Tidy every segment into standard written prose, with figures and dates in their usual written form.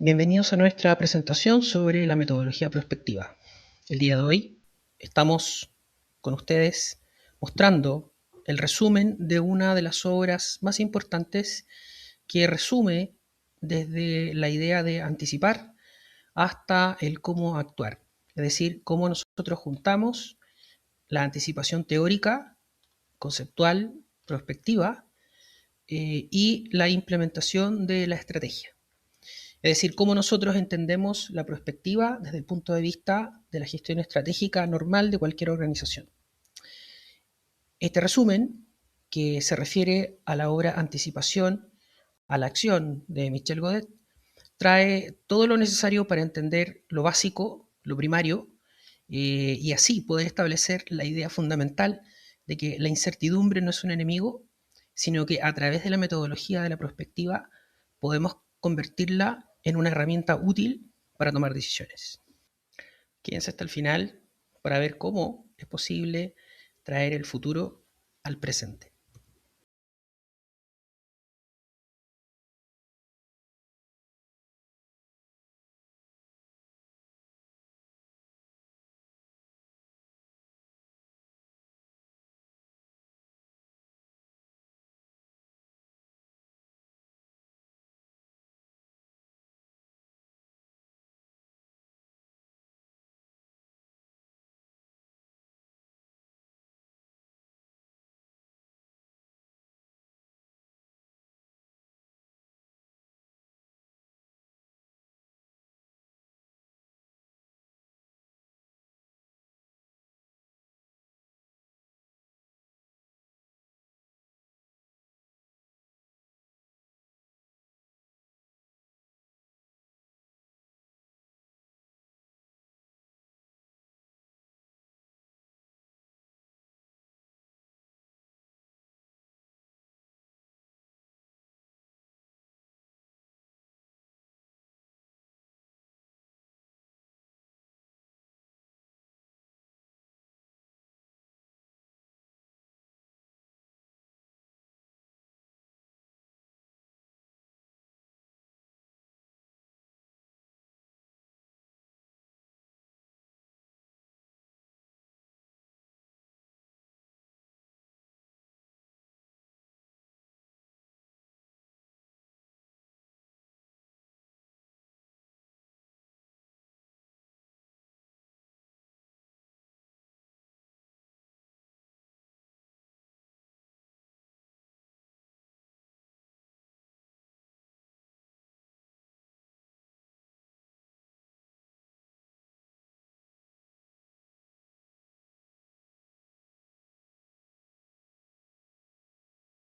Bienvenidos a nuestra presentación sobre la metodología prospectiva. El día de hoy estamos con ustedes mostrando el resumen de una de las obras más importantes que resume desde la idea de anticipar hasta el cómo actuar, es decir, cómo nosotros juntamos la anticipación teórica, conceptual, prospectiva y la implementación de la estrategia. Es decir, cómo nosotros entendemos la prospectiva desde el punto de vista de la gestión estratégica normal de cualquier organización. Este resumen, que se refiere a la obra Anticipación a la acción de Michel Godet, trae todo lo necesario para entender lo básico, lo primario, y así poder establecer la idea fundamental de que la incertidumbre no es un enemigo, sino que a través de la metodología de la prospectiva podemos convertirla en una herramienta útil para tomar decisiones. Quédense hasta el final para ver cómo es posible traer el futuro al presente.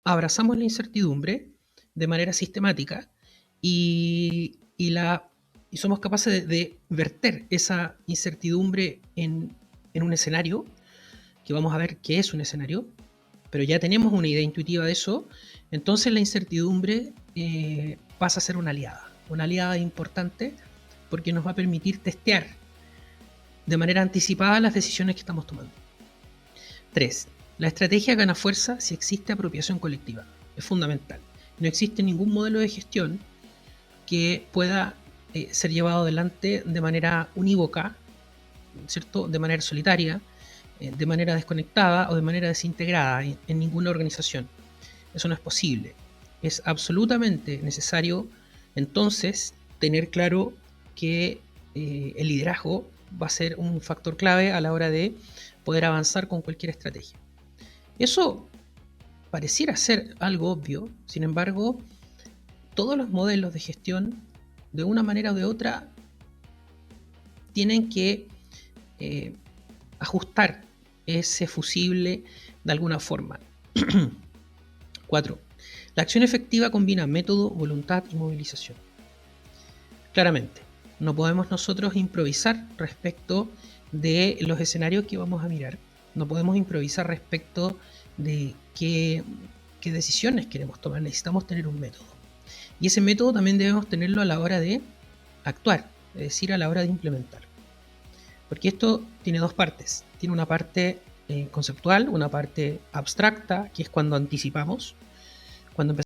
Abrazamos la incertidumbre de manera sistemática y somos capaces de verter esa incertidumbre en un escenario, que vamos a ver qué es un escenario, pero ya tenemos una idea intuitiva de eso. Entonces la incertidumbre pasa a ser una aliada importante, porque nos va a permitir testear de manera anticipada las decisiones que estamos tomando. 3. La estrategia gana fuerza si existe apropiación colectiva. Es fundamental. No existe ningún modelo de gestión que pueda ser llevado adelante de manera unívoca, ¿cierto? De manera solitaria, de manera desconectada o de manera desintegrada en ninguna organización. Eso no es posible. Es absolutamente necesario entonces tener claro que el liderazgo va a ser un factor clave a la hora de poder avanzar con cualquier estrategia. Eso pareciera ser algo obvio, sin embargo, todos los modelos de gestión, de una manera o de otra, tienen que ajustar ese fusible de alguna forma. 4. La acción efectiva combina método, voluntad y movilización. Claramente, no podemos nosotros improvisar respecto de los escenarios que vamos a mirar. No podemos improvisar respecto de qué decisiones queremos tomar. Necesitamos tener un método. Y ese método también debemos tenerlo a la hora de actuar, es decir, a la hora de implementar. Porque esto tiene dos partes. Tiene una parte conceptual, una parte abstracta, que es cuando anticipamos, cuando empezamos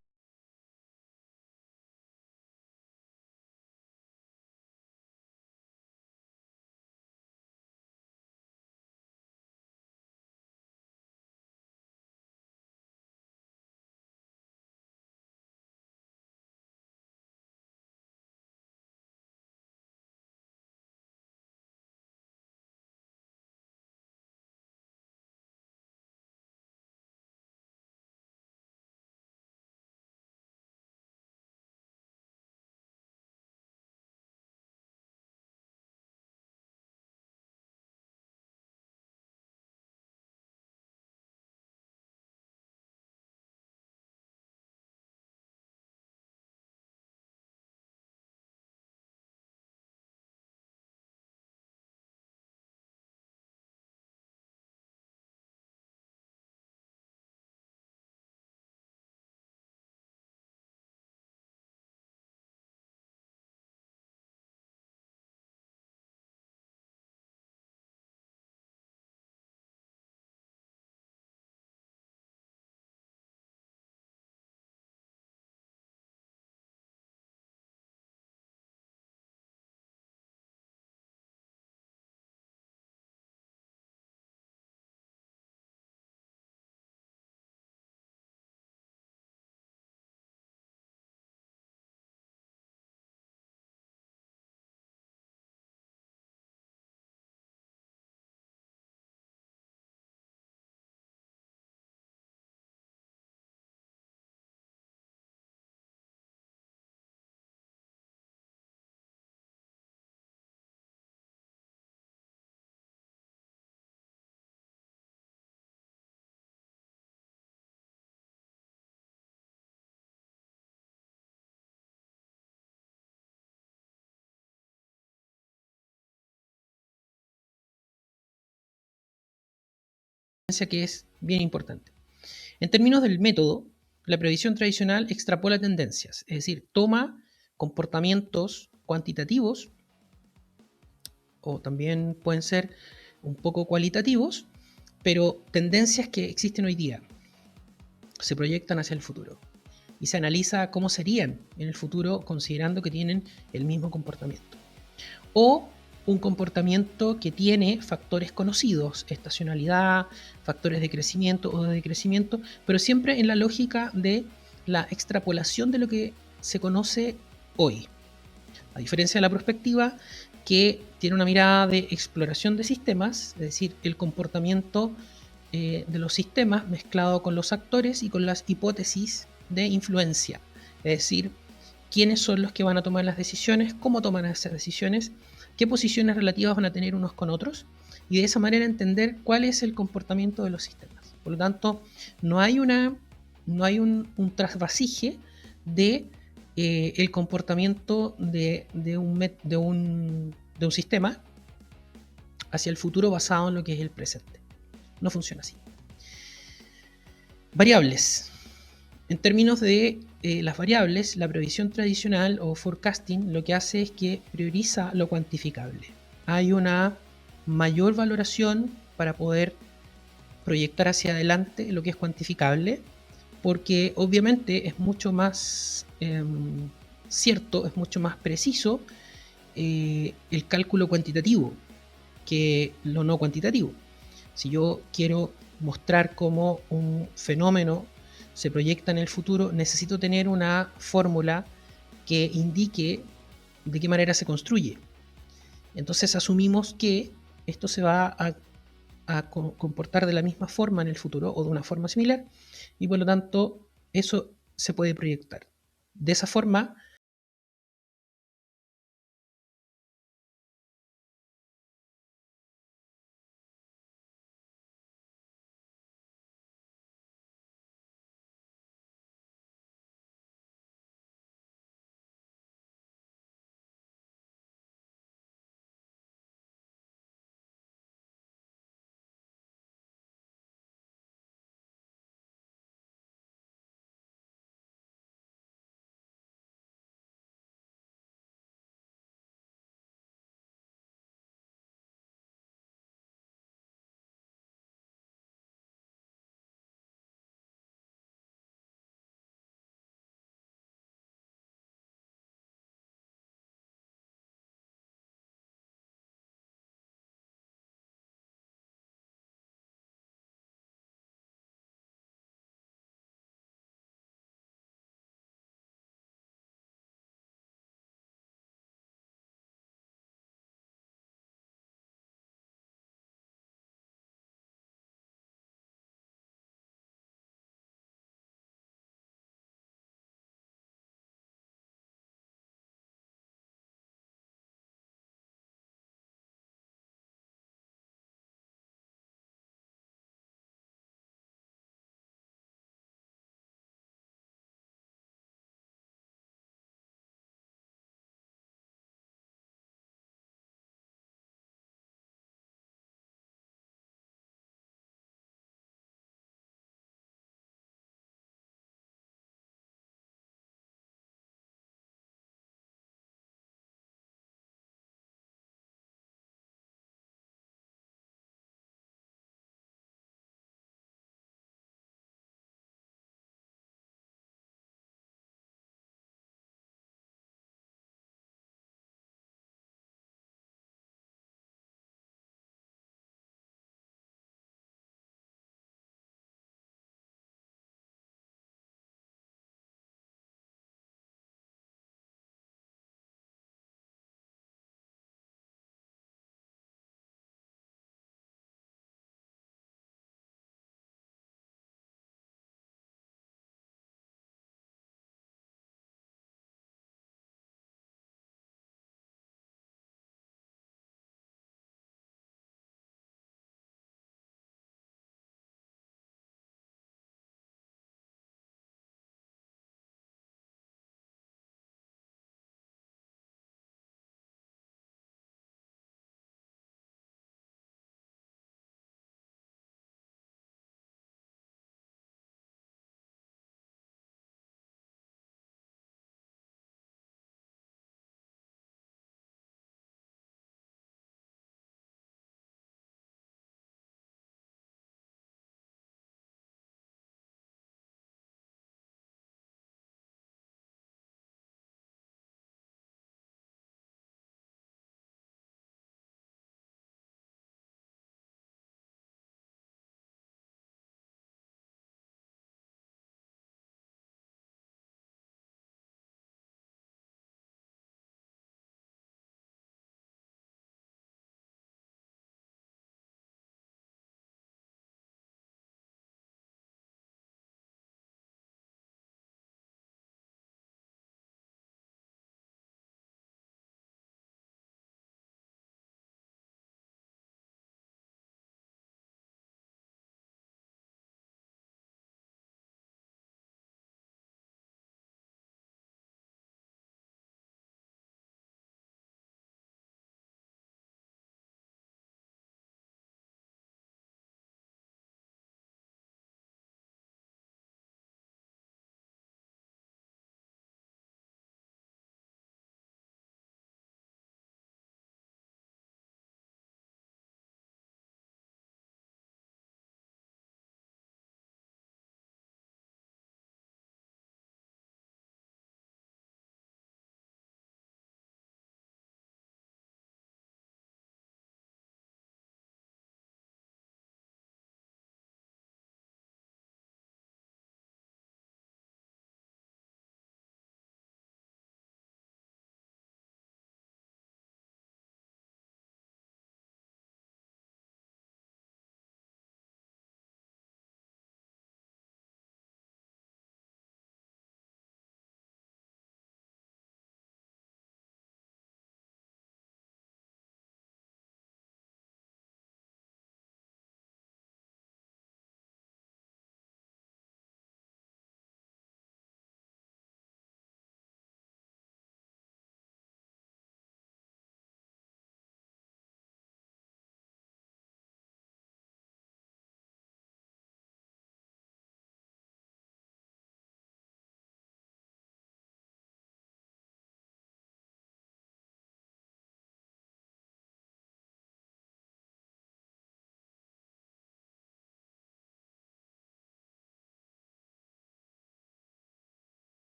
que es bien importante. En términos del método, la previsión tradicional extrapola tendencias, es decir, toma comportamientos cuantitativos o también pueden ser un poco cualitativos, pero tendencias que existen hoy día se proyectan hacia el futuro y se analiza cómo serían en el futuro considerando que tienen el mismo comportamiento. O un comportamiento que tiene factores conocidos, estacionalidad, factores de crecimiento o de decrecimiento, pero siempre en la lógica de la extrapolación de lo que se conoce hoy. A diferencia de la prospectiva, que tiene una mirada de exploración de sistemas, es decir, el comportamiento de los sistemas mezclado con los actores y con las hipótesis de influencia, es decir, quiénes son los que van a tomar las decisiones, cómo toman esas decisiones, qué posiciones relativas van a tener unos con otros, y de esa manera entender cuál es el comportamiento de los sistemas. Por lo tanto, no hay un trasvasije de el comportamiento de un sistema hacia el futuro basado en lo que es el presente. No funciona así. Variables. En términos de las variables, la previsión tradicional o forecasting lo que hace es que prioriza lo cuantificable. Hay una mayor valoración para poder proyectar hacia adelante lo que es cuantificable, porque obviamente es mucho más cierto, es mucho más preciso el cálculo cuantitativo que lo no cuantitativo. Si yo quiero mostrar cómo un fenómeno se proyecta en el futuro, necesito tener una fórmula que indique de qué manera se construye. Entonces asumimos que esto se va a comportar de la misma forma en el futuro o de una forma similar y por lo tanto eso se puede proyectar. De esa forma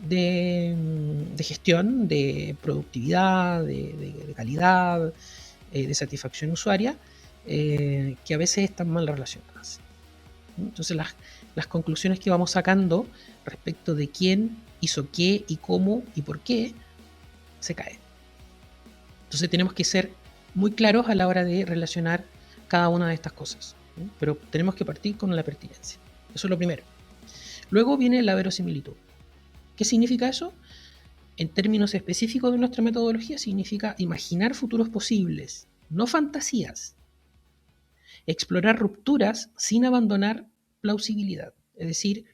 de gestión, de productividad, de calidad, de satisfacción usuaria, que a veces están mal relacionadas. Entonces las conclusiones que vamos sacando respecto de quién hizo qué y cómo y por qué se caen. Entonces tenemos que ser muy claros a la hora de relacionar cada una de estas cosas, ¿sí? Pero tenemos que partir con la pertinencia. Eso es lo primero. Luego viene la verosimilitud. ¿Qué significa eso? En términos específicos de nuestra metodología, significa imaginar futuros posibles, no fantasías. Explorar rupturas sin abandonar plausibilidad. Es decir,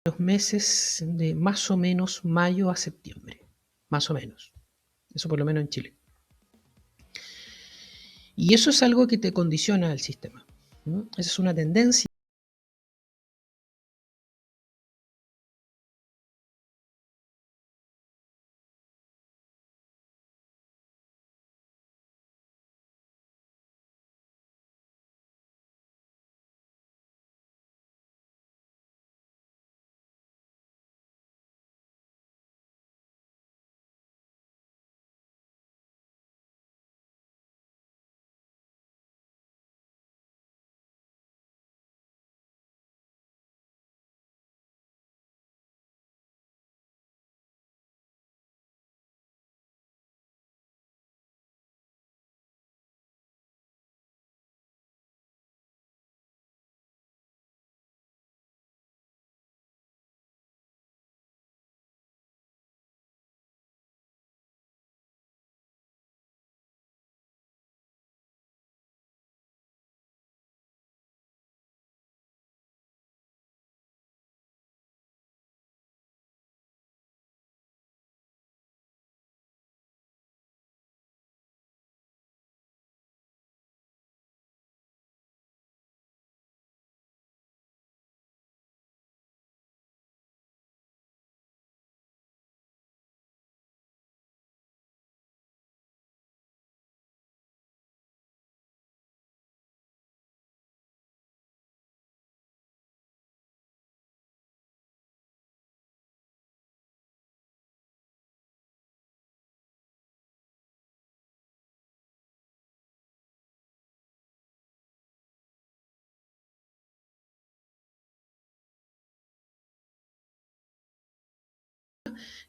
los meses de más o menos mayo a septiembre, más o menos. Eso por lo menos en Chile. Y eso es algo que te condiciona al sistema, ¿no? Esa es una tendencia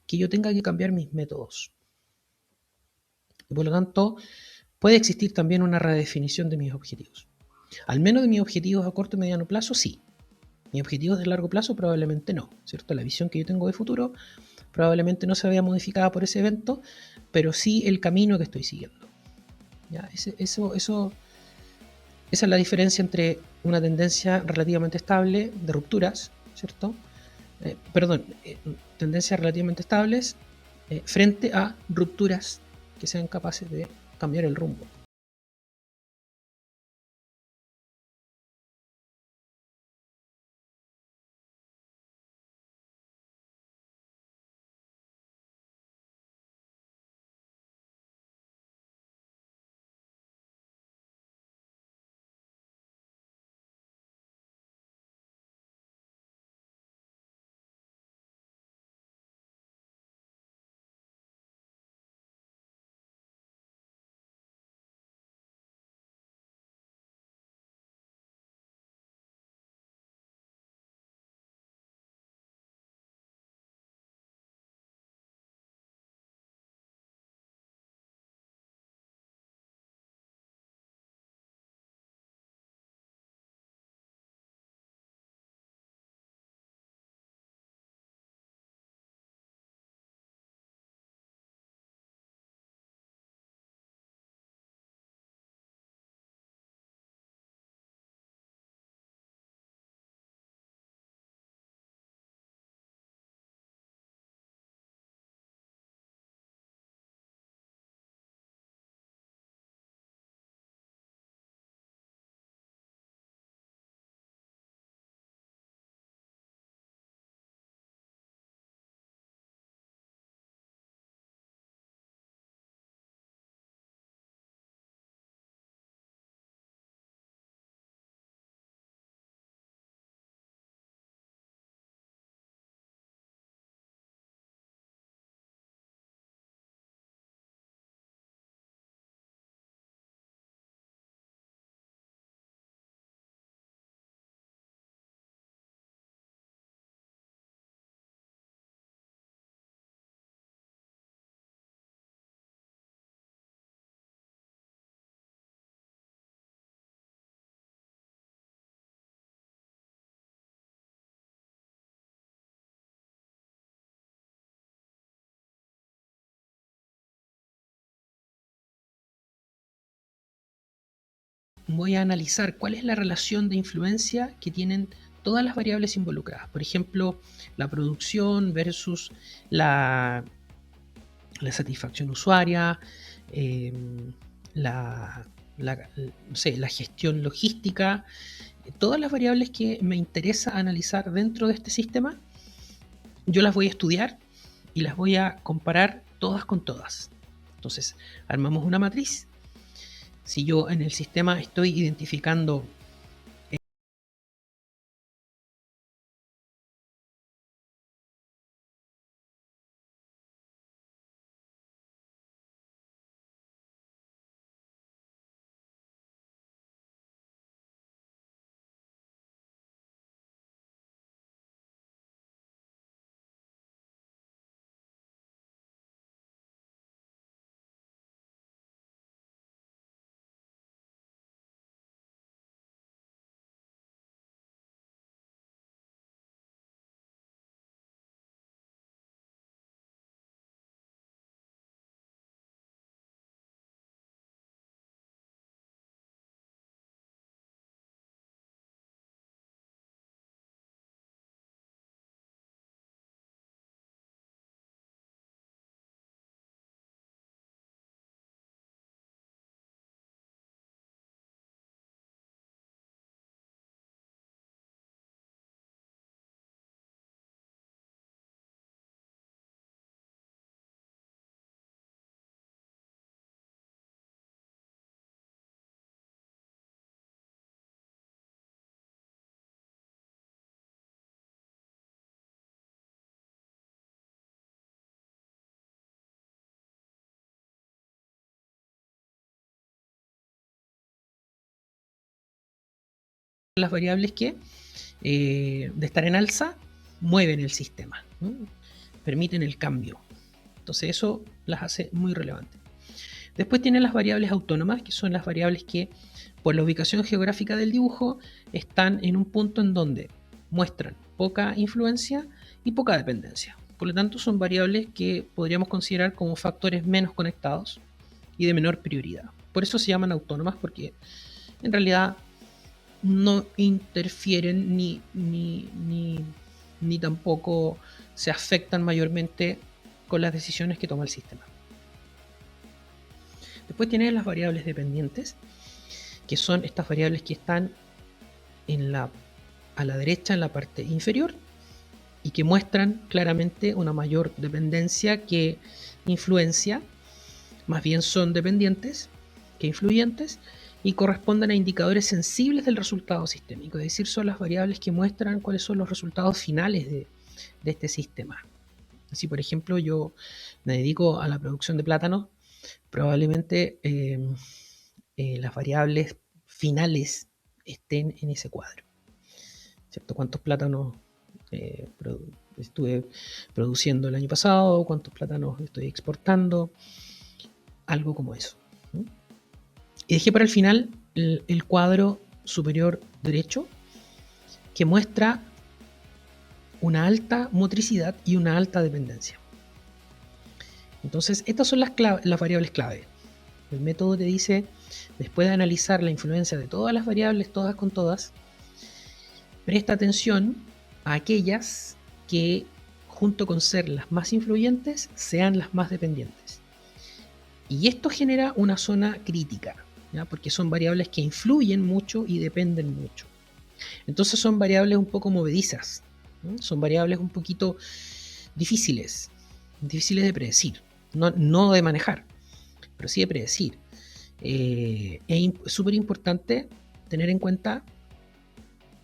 que yo tenga que cambiar mis métodos. Y por lo tanto, puede existir también una redefinición de mis objetivos. Al menos de mis objetivos a corto y mediano plazo, sí. Mis objetivos de largo plazo probablemente no, ¿cierto? La visión que yo tengo de futuro probablemente no se vea modificada por ese evento, pero sí el camino que estoy siguiendo. ¿Ya? Esa es la diferencia entre una tendencia relativamente estable de rupturas, ¿cierto? Tendencias relativamente estables frente a rupturas que sean capaces de cambiar el rumbo. Voy a analizar cuál es la relación de influencia que tienen todas las variables involucradas. Por ejemplo, la producción versus la satisfacción usuaria, no sé, la gestión logística, todas las variables que me interesa analizar dentro de este sistema, yo las voy a estudiar y las voy a comparar todas con todas. Entonces, armamos una matriz. Si yo en el sistema estoy identificando las variables que, de estar en alza, mueven el sistema, ¿no? Permiten el cambio. Entonces eso las hace muy relevantes. Después tienen las variables autónomas, que son las variables que, por la ubicación geográfica del dibujo, están en un punto en donde muestran poca influencia y poca dependencia. Por lo tanto, son variables que podríamos considerar como factores menos conectados y de menor prioridad. Por eso se llaman autónomas, porque en realidad no interfieren ni tampoco se afectan mayormente con las decisiones que toma el sistema. Después tienes las variables dependientes, que son estas variables que están a la derecha en la parte inferior y que muestran claramente una mayor dependencia que influencia. Más bien son dependientes que influyentes y corresponden a indicadores sensibles del resultado sistémico, es decir, son las variables que muestran cuáles son los resultados finales de este sistema. Si por ejemplo yo me dedico a la producción de plátanos, probablemente las variables finales estén en ese cuadro, ¿cierto? ¿Cuántos plátanos estuve produciendo el año pasado? ¿Cuántos plátanos estoy exportando? Algo como eso. Y dejé para el final el cuadro superior derecho, que muestra una alta motricidad y una alta dependencia. Entonces, estas son las variables clave. El método te dice, después de analizar la influencia de todas las variables, todas con todas, presta atención a aquellas que, junto con ser las más influyentes, sean las más dependientes. Y esto genera una zona crítica, ¿ya? Porque son variables que influyen mucho y dependen mucho. Entonces son variables un poco movedizas, ¿no? Son variables un poquito difíciles de predecir, no de manejar, pero sí de predecir. Es súper importante tener en cuenta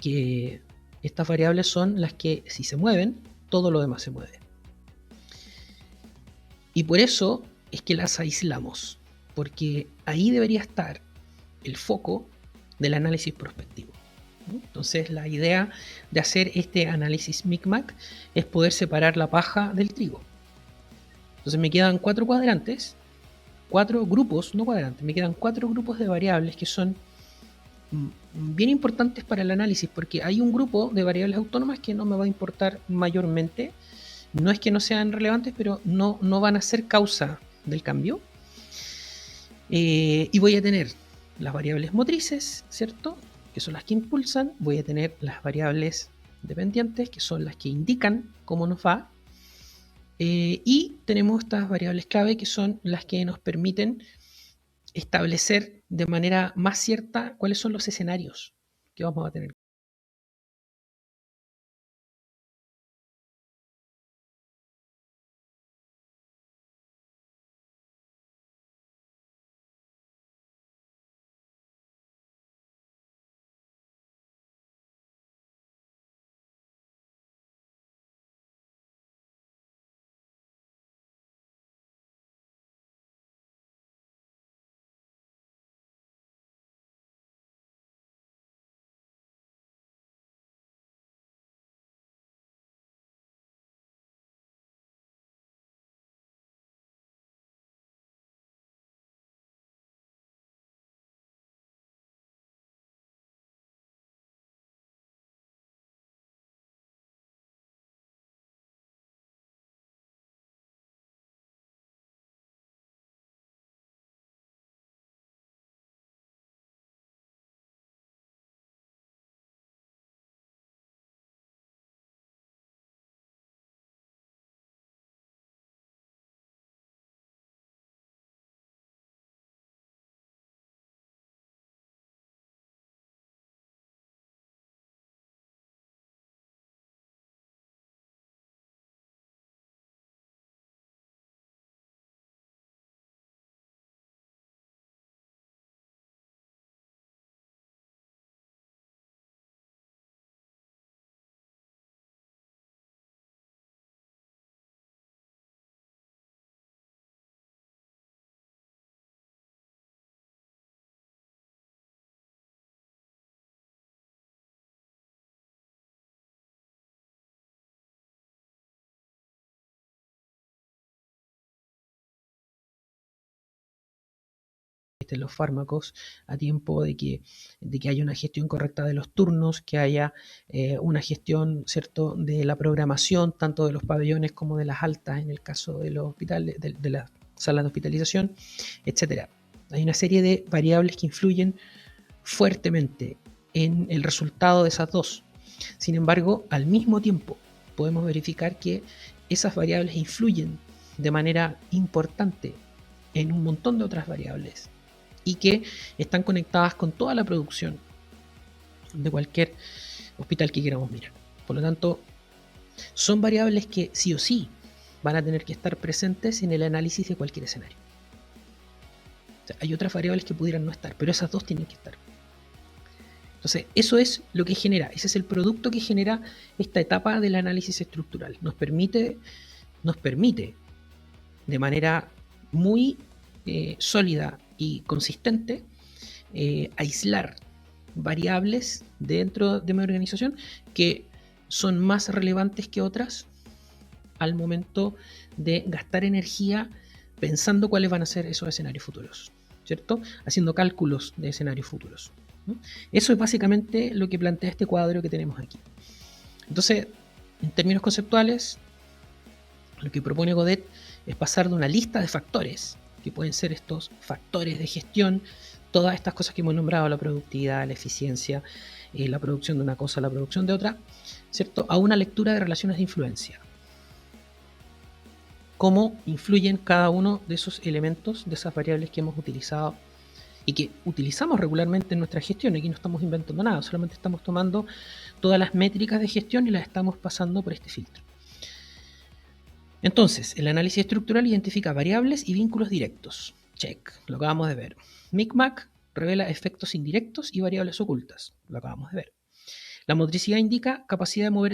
que estas variables son las que, si se mueven, todo lo demás se mueve. Y por eso es que las aislamos, porque ahí debería estar el foco del análisis prospectivo. Entonces la idea de hacer este análisis micmac es poder separar la paja del trigo. Entonces me quedan 4 cuadrantes, 4 grupos, no cuadrantes, me quedan 4 grupos de variables que son bien importantes para el análisis, porque hay un grupo de variables autónomas que no me va a importar mayormente. No es que no sean relevantes, pero no van a ser causa del cambio. Y voy a tener las variables motrices, ¿cierto? Que son las que impulsan. Voy a tener las variables dependientes, que son las que indican cómo nos va. Y tenemos estas variables clave, que son las que nos permiten establecer de manera más cierta cuáles son los escenarios que vamos a tener. Los fármacos a tiempo de que haya una gestión correcta de los turnos, que haya una gestión, ¿cierto?, de la programación, tanto de los pabellones como de las altas en el caso de los hospitales, de las salas de hospitalización, etcétera. Hay una serie de variables que influyen fuertemente en el resultado de esas dos. Sin embargo, al mismo tiempo, podemos verificar que esas variables influyen de manera importante en un montón de otras variables y que están conectadas con toda la producción de cualquier hospital que queramos mirar. Por lo tanto, son variables que sí o sí van a tener que estar presentes en el análisis de cualquier escenario. O sea, hay otras variables que pudieran no estar, pero esas dos tienen que estar. Entonces, eso es lo que genera, ese es el producto que genera esta etapa del análisis estructural. Nos permite de manera muy sólida y consistente aislar variables dentro de mi organización que son más relevantes que otras al momento de gastar energía pensando cuáles van a ser esos escenarios futuros, ¿cierto? Haciendo cálculos de escenarios futuros. Eso es básicamente lo que plantea este cuadro que tenemos aquí. Entonces, en términos conceptuales, lo que propone Godet es pasar de una lista de factores, que pueden ser estos factores de gestión, todas estas cosas que hemos nombrado, la productividad, la eficiencia, la producción de una cosa, la producción de otra, ¿cierto?, a una lectura de relaciones de influencia. Cómo influyen cada uno de esos elementos, de esas variables que hemos utilizado y que utilizamos regularmente en nuestra gestión. Aquí no estamos inventando nada, solamente estamos tomando todas las métricas de gestión y las estamos pasando por este filtro. Entonces, el análisis estructural identifica variables y vínculos directos. Check, lo acabamos de ver. Micmac revela efectos indirectos y variables ocultas. Lo acabamos de ver. La motricidad indica capacidad de mover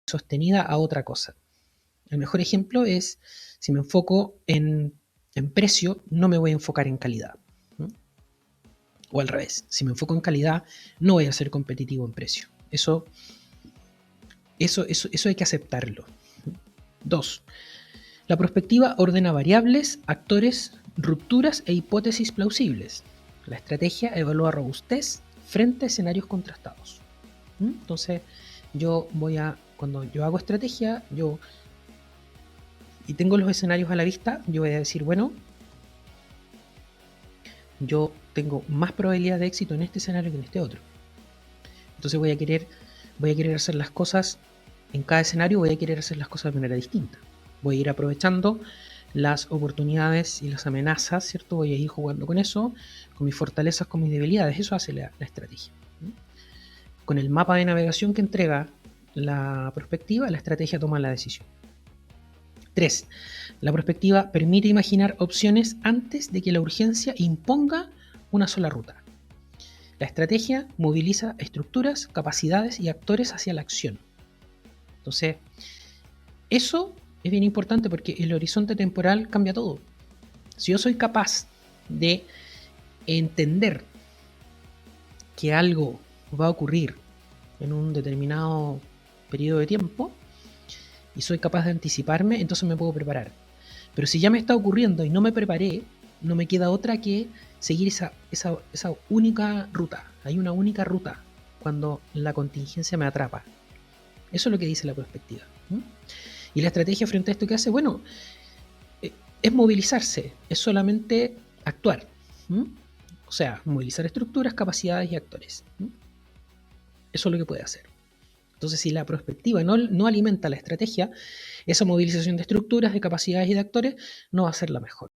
sostenida a otra cosa. El mejor ejemplo es, si me enfoco en precio, no me voy a enfocar en calidad. ¿No? O al revés, si me enfoco en calidad, no voy a ser competitivo en precio. Eso hay que aceptarlo. 2. La prospectiva ordena variables, actores, rupturas e hipótesis plausibles. La estrategia evalúa robustez frente a escenarios contrastados. Entonces, cuando yo hago estrategia, y tengo los escenarios a la vista, yo voy a decir, bueno, yo tengo más probabilidad de éxito en este escenario que en este otro. Entonces voy a querer hacer las cosas, en cada escenario voy a querer hacer las cosas de manera distinta. Voy a ir aprovechando las oportunidades y las amenazas, ¿cierto? Voy a ir jugando con eso, con mis fortalezas, con mis debilidades. Eso hace la estrategia. Con el mapa de navegación que entrega la perspectiva, la estrategia toma la decisión. 3. La perspectiva permite imaginar opciones antes de que la urgencia imponga una sola ruta. La estrategia moviliza estructuras, capacidades y actores hacia la acción. Entonces, eso es bien importante porque el horizonte temporal cambia todo. Si yo soy capaz de entender que algo va a ocurrir en un determinado periodo de tiempo y soy capaz de anticiparme, entonces me puedo preparar. Pero si ya me está ocurriendo y no me preparé, no me queda otra que seguir esa única ruta. Hay una única ruta cuando la contingencia me atrapa. Eso es lo que dice la perspectiva. Y la estrategia frente a esto que hace, bueno, es movilizarse, es solamente actuar. O sea, movilizar estructuras, capacidades y actores. Eso es lo que puede hacer. Entonces, si la perspectiva no alimenta la estrategia, esa movilización de estructuras, de capacidades y de actores no va a ser la mejor.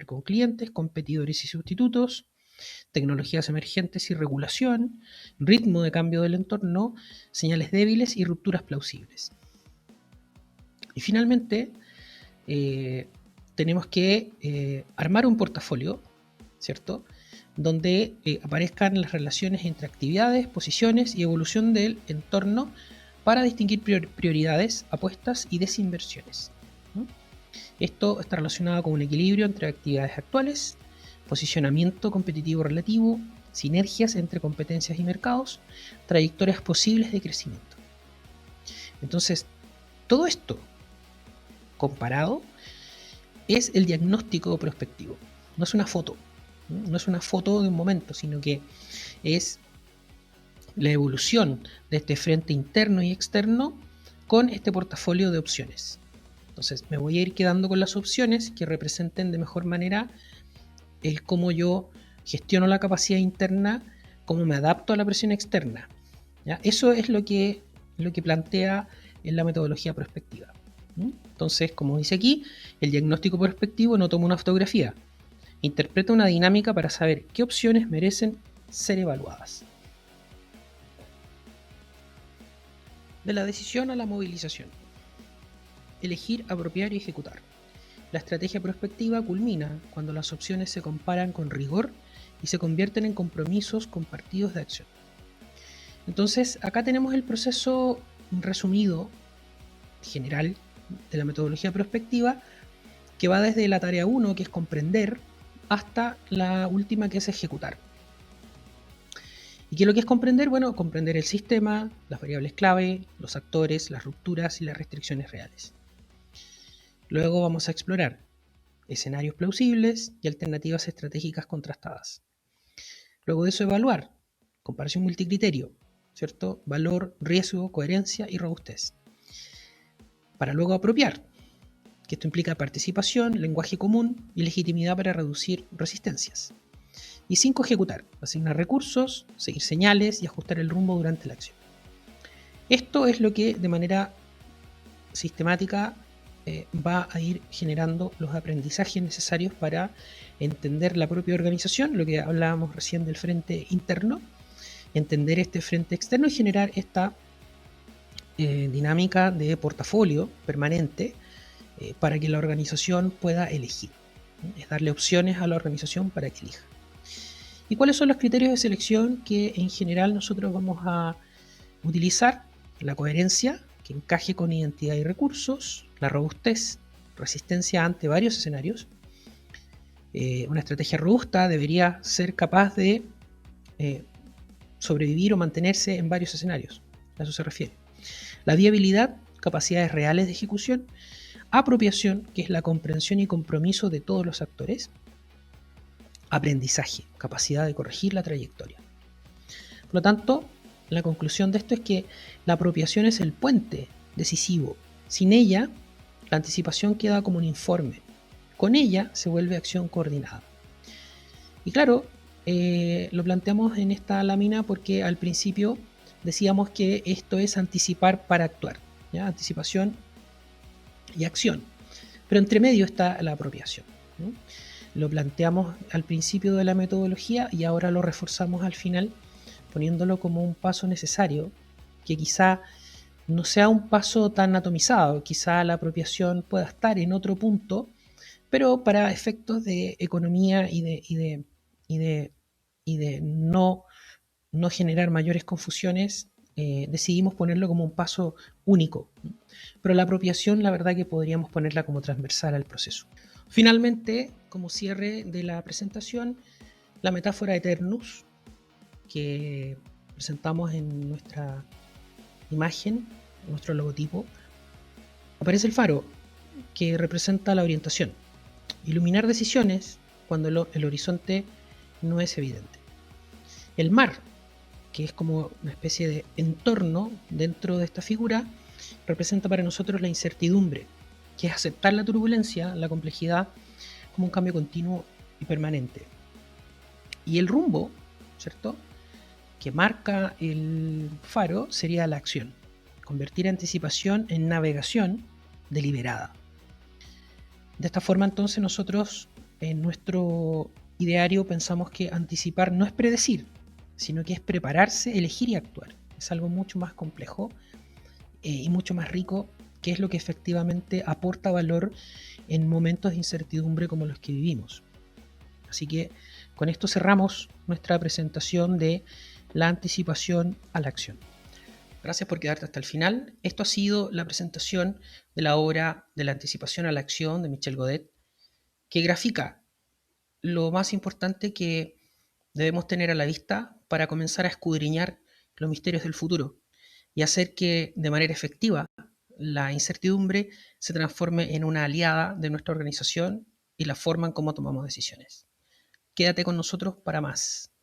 con clientes, competidores y sustitutos, tecnologías emergentes y regulación, ritmo de cambio del entorno, señales débiles y rupturas plausibles. Y finalmente, tenemos que armar un portafolio, ¿cierto?, donde aparezcan las relaciones entre actividades, posiciones y evolución del entorno para distinguir prioridades, apuestas y desinversiones, ¿no? Esto está relacionado con un equilibrio entre actividades actuales, posicionamiento competitivo relativo, sinergias entre competencias y mercados, trayectorias posibles de crecimiento. Entonces, todo esto comparado es el diagnóstico prospectivo. No es una foto, no es una foto de un momento, sino que es la evolución de este frente interno y externo con este portafolio de opciones. Entonces me voy a ir quedando con las opciones que representen de mejor manera el cómo yo gestiono la capacidad interna, cómo me adapto a la presión externa, ¿ya? Eso es lo que plantea en la metodología prospectiva. Entonces, como dice aquí, el diagnóstico prospectivo no toma una fotografía, interpreta una dinámica para saber qué opciones merecen ser evaluadas. De la decisión a la movilización. Elegir, apropiar y ejecutar. La estrategia prospectiva culmina cuando las opciones se comparan con rigor y se convierten en compromisos compartidos de acción. Entonces, acá tenemos el proceso resumido, general, de la metodología prospectiva, que va desde la tarea 1, que es comprender, hasta la última, que es ejecutar. ¿Y qué es lo que es comprender? Bueno, comprender el sistema, las variables clave, los actores, las rupturas y las restricciones reales. Luego vamos a explorar escenarios plausibles y alternativas estratégicas contrastadas. Luego de eso, evaluar, comparación multicriterio, ¿cierto? Valor, riesgo, coherencia y robustez. Para luego apropiar, que esto implica participación, lenguaje común y legitimidad para reducir resistencias. Y 5, ejecutar, asignar recursos, seguir señales y ajustar el rumbo durante la acción. Esto es lo que de manera sistemática va a ir generando los aprendizajes necesarios para entender la propia organización, lo que hablábamos recién del frente interno, entender este frente externo y generar esta dinámica de portafolio permanente para que la organización pueda elegir. Es darle opciones a la organización para que elija. ¿Y cuáles son los criterios de selección que en general nosotros vamos a utilizar? La coherencia, que encaje con identidad y recursos, la robustez, resistencia ante varios escenarios. Una estrategia robusta debería ser capaz de sobrevivir o mantenerse en varios escenarios. A eso se refiere. La viabilidad, capacidades reales de ejecución. Apropiación, que es la comprensión y compromiso de todos los actores. Aprendizaje, capacidad de corregir la trayectoria. Por lo tanto, la conclusión de esto es que la apropiación es el puente decisivo. Sin ella, la anticipación queda como un informe. Con ella se vuelve acción coordinada. Y claro, lo planteamos en esta lámina porque al principio decíamos que esto es anticipar para actuar, ¿ya? Anticipación y acción. Pero entre medio está la apropiación, ¿no? Lo planteamos al principio de la metodología y ahora lo reforzamos al final, poniéndolo como un paso necesario, que quizá no sea un paso tan atomizado, quizá la apropiación pueda estar en otro punto, pero para efectos de economía y de no generar mayores confusiones, decidimos ponerlo como un paso único. Pero la apropiación, la verdad que podríamos ponerla como transversal al proceso. Finalmente, como cierre de la presentación, la metáfora Eternus, que presentamos en nuestra imagen, en nuestro logotipo. Aparece el faro, que representa la orientación. Iluminar decisiones cuando el horizonte no es evidente. El mar, que es como una especie de entorno dentro de esta figura, representa para nosotros la incertidumbre, que es aceptar la turbulencia, la complejidad, como un cambio continuo y permanente. Y el rumbo, ¿cierto?, que marca el faro sería la acción. Convertir anticipación en navegación deliberada. De esta forma, entonces, nosotros En nuestro ideario pensamos que anticipar no es predecir, sino que es prepararse, elegir y actuar. Es algo mucho más complejo y mucho más rico, que es lo que efectivamente aporta valor en momentos de incertidumbre como los que vivimos. Así que con esto cerramos nuestra presentación de la anticipación a la acción. Gracias por quedarte hasta el final. Esto ha sido la presentación de la obra de la anticipación a la acción de Michel Godet, que grafica lo más importante que debemos tener a la vista para comenzar a escudriñar los misterios del futuro y hacer que de manera efectiva la incertidumbre se transforme en una aliada de nuestra organización y la forma en cómo tomamos decisiones. Quédate con nosotros para más.